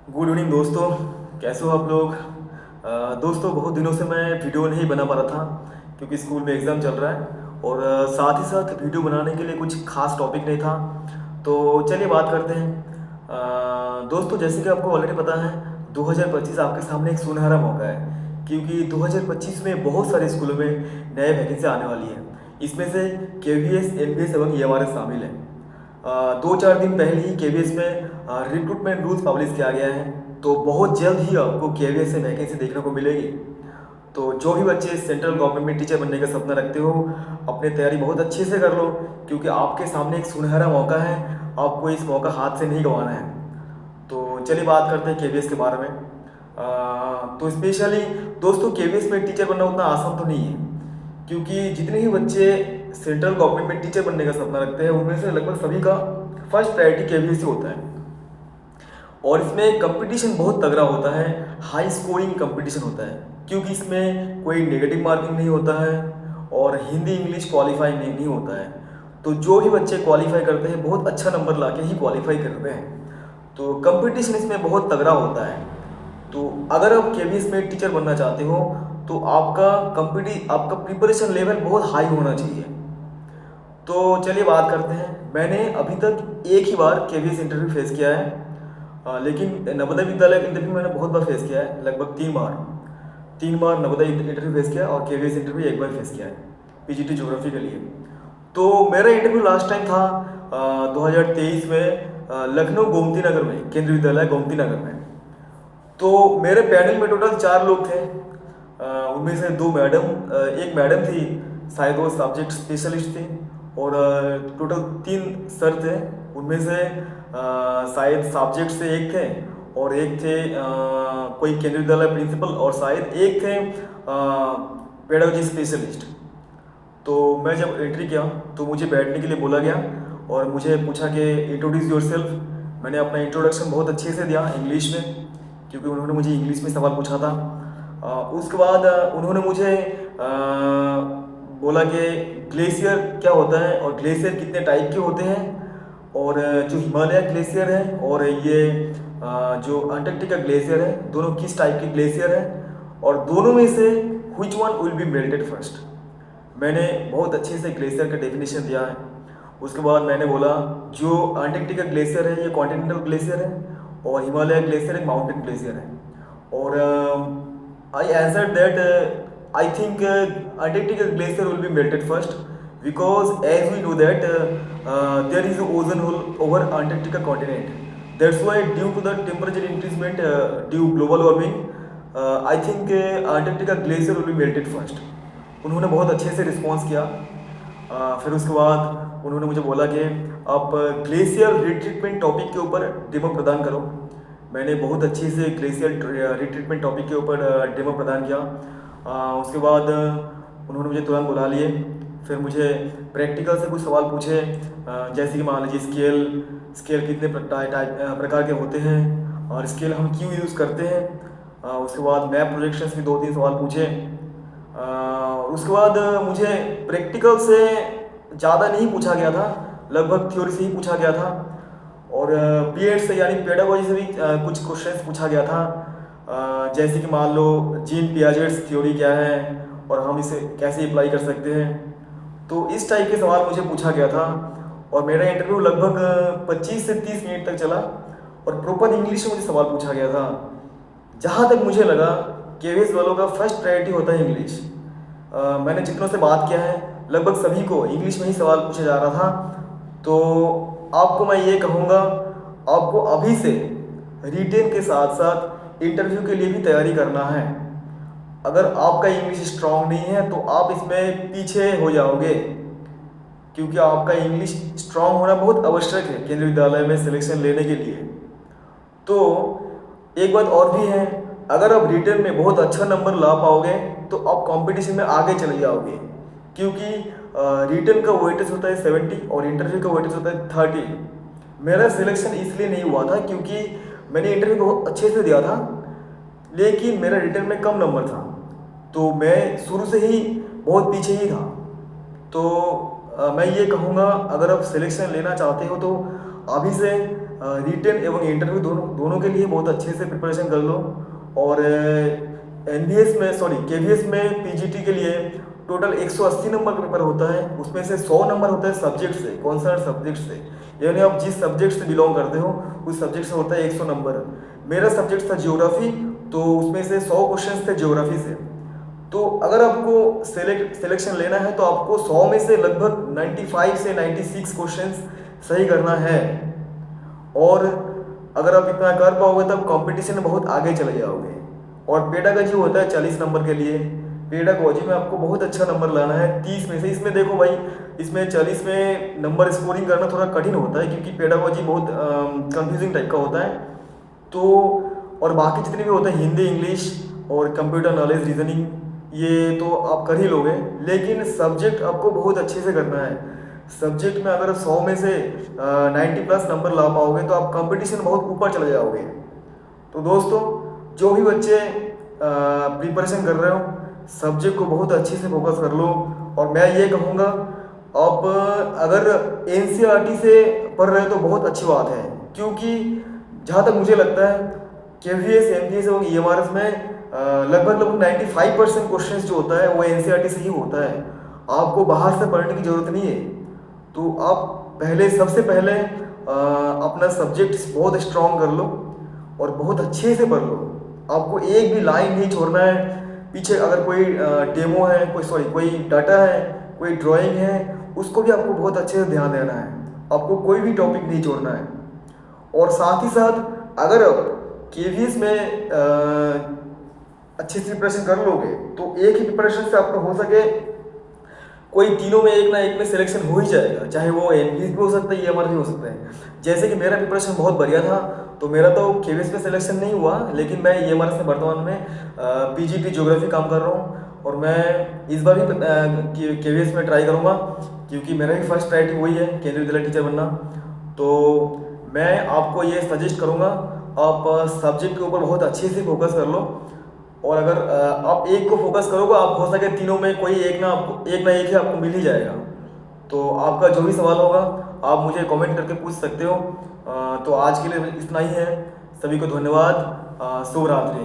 Good evening दोस्तों। कैसे हो आप लोग? दोस्तों, बहुत दिनों से मैं वीडियो नहीं बना पा रहा था क्योंकि स्कूल में एग्ज़ाम चल रहा है और साथ ही साथ वीडियो बनाने के लिए कुछ खास टॉपिक नहीं था। तो चलिए बात करते हैं। दोस्तों, जैसे कि आपको ऑलरेडी पता है, 2025 आपके सामने एक सुनहरा मौका है क्योंकि 2025 में बहुत सारे स्कूलों में नए वैकेंसी आने वाली है। इसमें से केवीएस, एनवीएस एवं ईएमआरएस शामिल है। 2-4 दिन पहले ही केवीएस में रिक्रूटमेंट रूल्स पब्लिश किया गया है। तो बहुत जल्द ही आपको केवीएस से वैकेंसी देखने को मिलेगी। तो जो भी बच्चे सेंट्रल गवर्नमेंट में टीचर बनने का सपना रखते हो, अपनी तैयारी बहुत अच्छे से कर लो क्योंकि आपके सामने एक सुनहरा मौका है। आपको इस मौका हाथ से नहीं गंवाना है। तो चलिए बात करते हैं केवीएस के बारे में। तो स्पेशली दोस्तों, केवीएस में टीचर बनना उतना आसान तो नहीं है क्योंकि जितने ही बच्चे सेंट्रल गवर्नमेंट में टीचर बनने का सपना रखते हैं उनमें से लगभग सभी का फर्स्ट प्रायोरिटी केवीएस ही होता है। और इसमें कंपटीशन बहुत तगड़ा होता है, हाई स्कोरिंग कंपटीशन होता है क्योंकि इसमें कोई नेगेटिव मार्किंग नहीं होता है और हिंदी इंग्लिश क्वालिफाई नहीं होता है। तो जो भी बच्चे क्वालिफाई करते हैं बहुत अच्छा नंबर ला के ही क्वालिफाई करते हैं। तो कंपटीशन इसमें बहुत तगड़ा होता है। तो अगर आप केवीएस में टीचर बनना चाहते हो तो आपका प्रिपरेशन लेवल बहुत हाई होना चाहिए। तो चलिए बात करते हैं। मैंने अभी तक एक ही बार केवीएस इंटरव्यू फेस किया है। लेकिन नवोदय विद्यालय का इंटरव्यू मैंने बहुत बार फेस किया है, लगभग 3 बार नवोदय इंटरव्यू फेस किया और केवीएस इंटरव्यू एक बार फेस किया है पीजीटी ज्योग्राफी के लिए। तो मेरा इंटरव्यू लास्ट टाइम था 2023 में लखनऊ गोमती नगर में, केंद्रीय विद्यालय गोमती नगर में। तो मेरे पैनल में टोटल 4 लोग थे। उनमें से एक मैडम थी, शायद वो सब्जेक्ट स्पेशलिस्ट थी। और टोटल 3 सर थे। उनमें से शायद सब्जेक्ट से एक थे और एक थे कोई केंद्रीय विद्यालय प्रिंसिपल और शायद एक थे पेडागोजी स्पेशलिस्ट। तो मैं जब एंट्री किया तो मुझे बैठने के लिए बोला गया और मुझे पूछा कि इंट्रोड्यूस योरसेल्फ। मैंने अपना इंट्रोडक्शन बहुत अच्छे से दिया इंग्लिश में क्योंकि उन्होंने मुझे इंग्लिश में सवाल पूछा था। उसके बाद उन्होंने मुझे बोला कि ग्लेशियर क्या होता है और ग्लेशियर कितने टाइप के होते हैं और जो हिमालय ग्लेशियर है और ये जो अंटार्कटिका ग्लेशियर है, दोनों किस टाइप के ग्लेशियर है और दोनों में से which one will be melted first. मैंने बहुत अच्छे से ग्लेशियर का डेफिनेशन दिया है। उसके बाद मैंने बोला जो अंटार्कटिका ग्लेशियर है ये कॉन्टिनेंटल ग्लेशियर है और हिमालय ग्लेशियर एक माउंटेन ग्लेशियर है। और I answered that I think Antarctica glacier will be melted first because as we know that there is a ozone hole over Antarctica continent. That's why due to the temperature increasement due global warming, I think Antarctica glacier will be melted first. उन्होंने बहुत अच्छे से response किया। फिर उसके बाद उन्होंने मुझे बोला कि आप ग्लेशियर रिट्रीटमेंट टॉपिक के ऊपर डेमो प्रदान करो। मैंने बहुत अच्छे से ग्लेशियर रिट्रीटमेंट टॉपिक के ऊपर डेमो प्रदान किया। उसके बाद उन्होंने मुझे तुरंत बुला लिए। फिर मुझे प्रैक्टिकल से कुछ सवाल पूछे, जैसे कि मान लीजिए स्केल कितने प्रकार के होते हैं और स्केल हम क्यों यूज़ करते हैं। उसके बाद मैप प्रोजेक्शंस के 2-3 सवाल पूछे। उसके बाद मुझे प्रैक्टिकल से ज़्यादा नहीं पूछा गया था, लगभग थ्योरी से ही पूछा गया था। और पीएड से यानी पेडागोजी से भी कुछ क्वेश्चंस पूछा गया था। जैसे कि मान लो जीन पियाजेट्स थ्योरी क्या है और हम इसे कैसे अप्लाई कर सकते हैं। तो इस टाइप के सवाल मुझे पूछा गया था और मेरा इंटरव्यू लगभग 25 से 30 मिनट तक चला और प्रॉपर इंग्लिश में मुझे सवाल पूछा गया था। जहाँ तक मुझे लगा केवीएस वालों का फर्स्ट प्रायोरिटी होता है इंग्लिश। मैंने जितनों से बात किया है लगभग सभी को इंग्लिश में ही सवाल पूछा जा रहा था। तो आपको मैं ये कहूँगा, आपको अभी से रिटेन के साथ साथ इंटरव्यू के लिए भी तैयारी करना है। अगर आपका इंग्लिश स्ट्रांग नहीं है तो आप इसमें पीछे हो जाओगे क्योंकि आपका इंग्लिश स्ट्रांग होना बहुत आवश्यक है केंद्रीय विद्यालय में सिलेक्शन लेने के लिए। तो एक बात और भी है, अगर आप रिटन में बहुत अच्छा नंबर ला पाओगे तो आप कंपटीशन में आगे चले जाओगे क्योंकि रिटन का वेटेज होता है 70 और इंटरव्यू का वेटेज होता है 30। मेरा सिलेक्शन इसलिए नहीं हुआ था क्योंकि मैंने इंटरव्यू बहुत अच्छे से दिया था लेकिन मेरा रिटन में कम नंबर था। तो मैं शुरू से ही बहुत पीछे ही था। तो मैं ये कहूँगा, अगर आप सिलेक्शन लेना चाहते हो तो अभी से रिटन एवं इंटरव्यू दोनों के लिए बहुत अच्छे से प्रिपरेशन कर लो। और एनबीएस में सॉरी केवीएस में पीजीटी के लिए टोटल 180 नंबर का पेपर होता है, उसमें से 100 नंबर होता है सब्जेक्ट से, कॉन्सर्न सब्जेक्ट से, यानी आप जिस सब्जेक्ट से बिलोंग करते हो उस सब्जेक्ट से होता है 100 नंबर। मेरा सब्जेक्ट था ज्योग्राफी, तो उसमें से 100 क्वेश्चन थे ज्योग्राफी से। तो अगर आपको सिलेक्शन लेना है तो आपको 100 में से लगभग 95 से 96 क्वेश्चंस सही करना है। और अगर आप इतना कर पाओगे तब कंपटीशन में बहुत आगे चले जाओगे। और पेडागोजी होता है 40 नंबर के लिए। पेडागोजी में आपको बहुत अच्छा नंबर लाना है 30 में से। इसमें देखो भाई, इसमें 40 में नंबर स्कोरिंग करना थोड़ा कठिन होता है, क्योंकि पेडागोजी बहुत कंफ्यूजिंग टाइप का होता है। तो और बाकी जितने भी होते हैं हिंदी, इंग्लिश और कंप्यूटर नॉलेज, रीजनिंग, ये तो आप कर ही लोगे, लेकिन सब्जेक्ट आपको बहुत अच्छे से करना है। सब्जेक्ट में अगर 100 में से 90 प्लस नंबर ला पाओगे तो आप कंपटीशन बहुत ऊपर चले जाओगे। तो दोस्तों, जो भी बच्चे प्रिपरेशन कर रहे हो, सब्जेक्ट को बहुत अच्छे से फोकस कर लो। और मैं ये कहूँगा, आप अगर एनसीईआरटी से पढ़ रहे हो तो बहुत अच्छी बात है, क्योंकि जहाँ तक मुझे लगता है केवीएस, एमपीएस और ईएमआरएस में लगभग 95% क्वेश्चन जो होता है वो एनसीईआरटी से ही होता है। आपको बाहर से पढ़ने की ज़रूरत नहीं है। तो आप सबसे पहले अपना सब्जेक्ट बहुत स्ट्रॉन्ग कर लो और बहुत अच्छे से पढ़ लो। आपको एक भी लाइन नहीं छोड़ना है पीछे। अगर कोई डेमो है, कोई डाटा है, कोई ड्राइंग है, उसको भी आपको बहुत अच्छे से ध्यान देना है। आपको कोई भी टॉपिक नहीं छोड़ना है। और साथ ही साथ अगर आप केवीएस में अच्छे से प्रिपरेशन कर लोगे तो एक ही प्रिपरेशन से आपका हो सके कोई तीनों में एक ना एक में सिलेक्शन हो ही जाएगा, चाहे वो एनबीएस भी हो सकता है, ईएमआर भी हो सकता है। जैसे कि मेरा प्रिपरेशन बहुत बढ़िया था, तो मेरा तो केवीएस में सिलेक्शन नहीं हुआ, लेकिन मैं ईएमआर से वर्तमान में पीजीटी ज्योग्राफी काम कर रहा हूँ। और मैं इस बार भी केवीएस में ट्राई करूँगा, क्योंकि मेरा भी फर्स्ट ट्राई वही है, केंद्रीय विद्यालय टीचर बनना। तो मैं आपको ये सजेस्ट करूँगा, आप सब्जेक्ट के ऊपर बहुत अच्छे से फोकस कर लो। और अगर आप एक को फोकस करोगे, आप हो सके तीनों में कोई एक ना एक ही आपको मिल ही जाएगा। तो आपका जो भी सवाल होगा आप मुझे कमेंट करके पूछ सकते हो। तो आज के लिए इतना ही है। सभी को धन्यवाद। शुभ रात्रि।